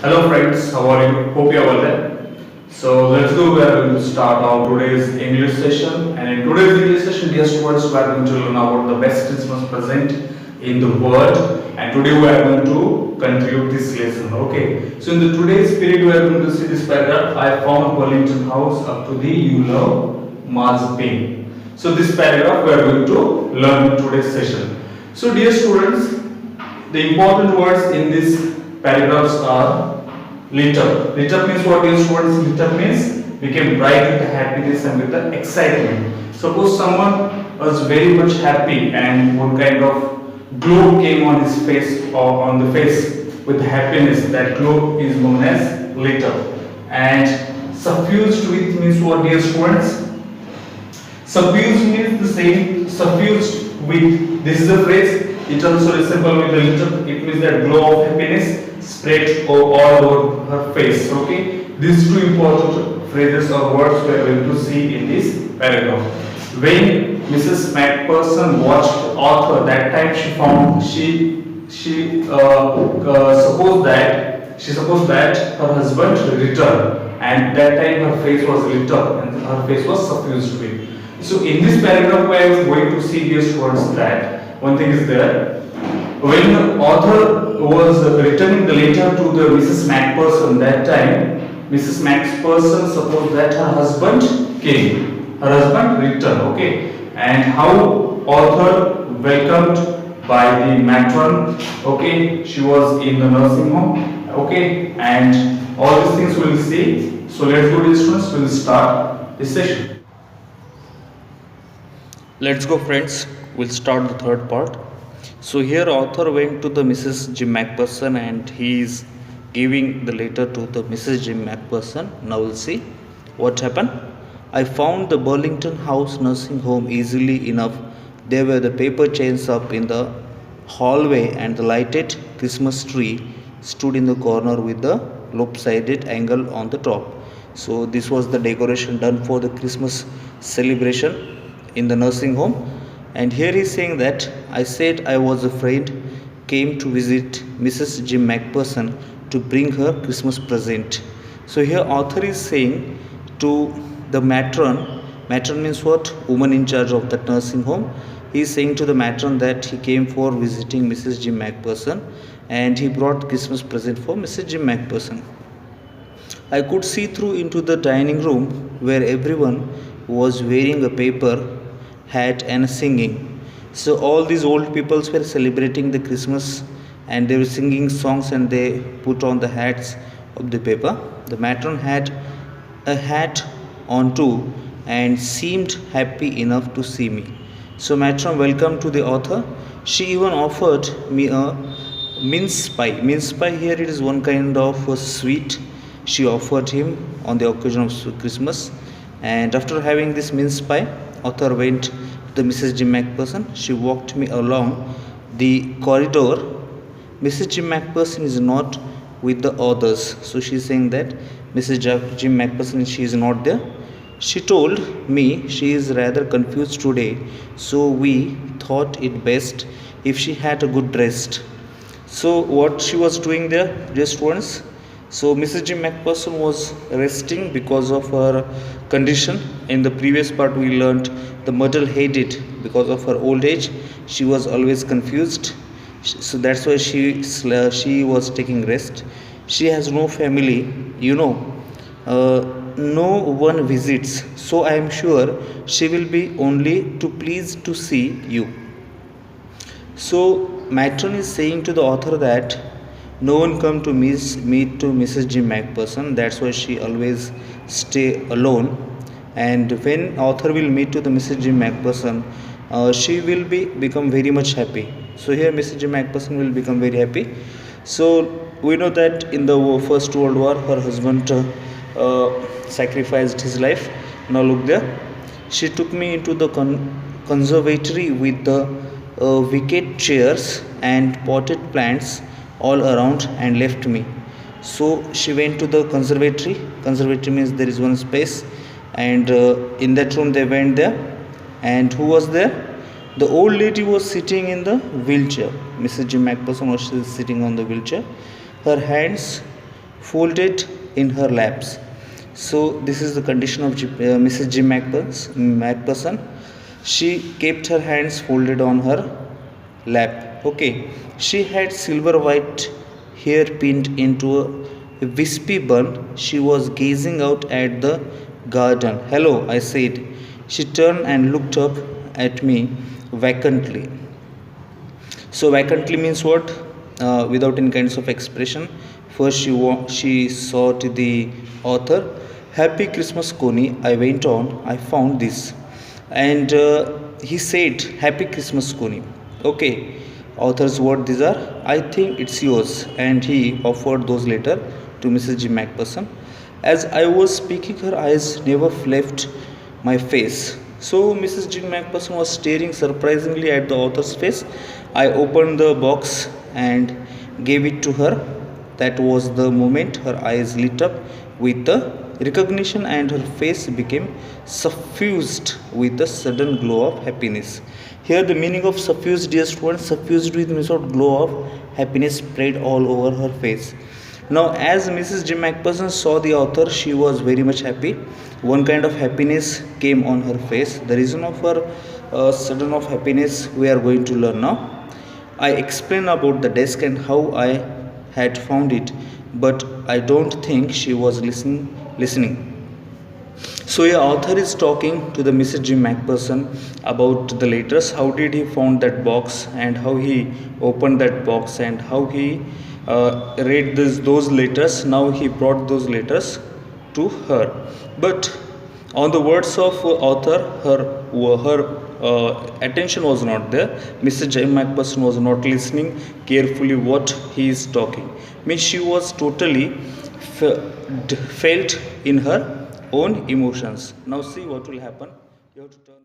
Hello friends, how are you? Hope you are well there. So let's go. We are going to start our today's English session. And in today's English session, dear students, we are going to learn about the best Christmas present in the world. And today we are going to conclude this lesson. Okay. So in the today's period, we are going to see this paragraph. I found Wellington House up to the you love Marzipane. So this paragraph we are going to learn in today's session. So dear students, the important words in this paragraphs are lit up. Lit up means what is students? Lit up means became bright with the happiness and with the excitement. Suppose someone was very much happy and one kind of glow came on his face or on the face with happiness. That glow is known as lit up. And suffused with means what, dear students? Suffused means the same, suffused with. This is a phrase. It also resembles with the lit. It means that glow of happiness spread all over her face. Okay. These two important phrases or words we are going to see in this paragraph. When Mrs. Macpherson watched the author, that time she supposed that her husband returned, and that time her face was lit up and her face was suffused with. So in this paragraph, we are going to see these words that one thing is there. When the author was returning the letter to the Mrs. Macpherson, that time Mrs. Macpherson supposed that her husband came, her husband returned. Okay, and how author welcomed by the matron. Okay, she was in the nursing home. Okay, and all these things we will see. So let's go to the students. We will start this session. Let's go, friends. We'll start the third part. So here author went to the Mrs. Jim Macpherson and he is giving the letter to the Mrs. Jim Macpherson. Now we'll see what happened. I found the Burlington House nursing home easily enough. There were the paper chains up in the hallway and the lighted Christmas tree stood in the corner with the lopsided angle on the top. So this was the decoration done for the Christmas celebration in the nursing home. And here he's saying that I said I was a friend came to visit Mrs. Jim Macpherson to bring her Christmas present. So here author is saying to the matron. Matron means what? Woman in charge of that nursing home. He is saying to the matron that he came for visiting Mrs. Jim Macpherson and he brought Christmas present for Mrs. Jim Macpherson. I could see through into the dining room where everyone was wearing a paper hat and singing. So all these old peoples were celebrating the Christmas and they were singing songs and they put on the hats of the paper. The matron had a hat on too and seemed happy enough to see me. So matron welcomed to the author. She even offered me a mince pie. Mince pie here it is one kind of a sweet she offered him on the occasion of Christmas. And after having this mince pie, author went to the Mrs. Jim Macpherson. She walked me along the corridor. Mrs. Jim Macpherson is not with the others. So she's saying that Mrs. Jim Macpherson, she is not there. She told me she is rather confused today, so we thought it best if she had a good rest. So what she was doing there, just once. So Mrs. Jim Macpherson was resting because of her condition. In the previous part we learned the muddle-headed because of her old age. She was always confused. So that's why she was taking rest. She has no family, no one visits. So I am sure she will be only too pleased to see you. So matron is saying to the author that no one come to meet to Mrs. Jim Macpherson. That's why she always stay alone. And when author will meet to the Mrs. Jim Macpherson, she will become very much happy. So here Mrs. Jim Macpherson will become very happy. So we know that in the First World War, her husband sacrificed his life. Now look there. She took me into the conservatory with the wicket chairs and potted plants all around and left me. So she went to the conservatory. Conservatory means there is one space, and in that room they went there. And who was there? The old lady was sitting in the wheelchair. Mrs. Jim Macpherson was sitting on the wheelchair. Her hands folded in her laps. So this is the condition of Mrs. Jim Macpherson. She kept her hands folded on her lap. Okay, she had silver white hair pinned into a wispy bun. She was gazing out at the garden. Hello, I said. She turned and looked up at me vacantly. So vacantly means what? Without any kinds of expression. First, she saw to the author. Happy Christmas, Connie. I went on. I found this, and he said, "Happy Christmas, Connie." Okay, author's word these are. I think it's yours, and he offered those later to Mrs. G. Macpherson. As I was speaking, her eyes never left my face. So Mrs. Jim Macpherson was staring surprisingly at the author's face. I opened the box and gave it to her. That was the moment her eyes lit up with the recognition and her face became suffused with a sudden glow of happiness. Here the meaning of suffused, dear students, suffused with means of glow of happiness spread all over her face. Now, as Mrs. Jim Macpherson saw the author, she was very much happy. One kind of happiness came on her face. The reason of her sudden of happiness we are going to learn now. I explained about the desk and how I had found it, but I don't think she was listening. So a author is talking to the Mrs. Jim Macpherson about the letters. How did he found that box and how he opened that box and how he read those letters. Now he brought those letters to her. But on the words of author, her attention was not there. Mr. Jim Macpherson was not listening carefully what he is talking. Means she was totally felt in her own emotions. Now see what will happen. You have to turn.